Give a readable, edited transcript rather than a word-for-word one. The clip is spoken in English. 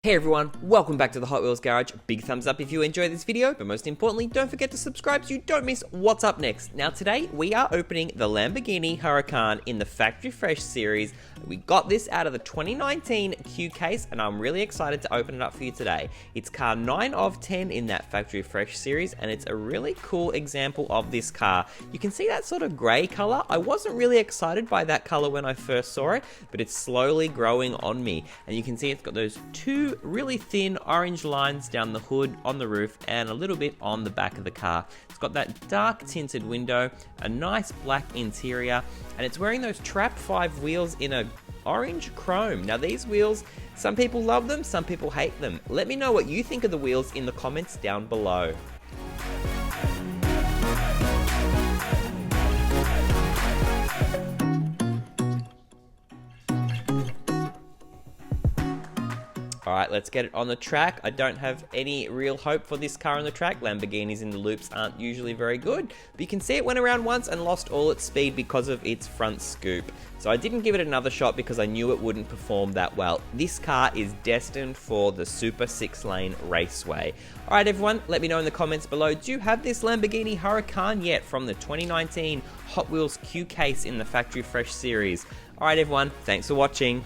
Hey everyone, welcome back to the Hot Wheels Garage. Big thumbs up if you enjoyed this video, but most importantly, don't forget to subscribe so you don't miss what's up next. Now today, we are opening the Lamborghini Huracan in the Factory Fresh series. We got this out of the 2019 Q case, and I'm really excited to open it up for you today. It's car 9 of 10 in that Factory Fresh series, and it's a really cool example of this car. You can see that sort of grey color. I wasn't really excited by that color when I first saw it, but it's slowly growing on me. And you can see it's got those two really thin orange lines down the hood, on the roof, and a little bit on the back of the car. It's got that dark tinted window, a nice black interior, and it's wearing those Trap 5 wheels in a orange chrome. Now these wheels, some people love them, some people hate them. Let me know what you think of the wheels in the comments down below. Alright, let's get it on the track. I don't have any real hope for this car on the track. Lamborghinis in the loops aren't usually very good. But you can see it went around once and lost all its speed because of its front scoop. So I didn't give it another shot because I knew it wouldn't perform that well. This car is destined for the Super 6-lane raceway. Alright everyone, let me know in the comments below. Do you have this Lamborghini Huracan yet from the 2019 Hot Wheels Q case in the Factory Fresh series? Alright everyone, thanks for watching.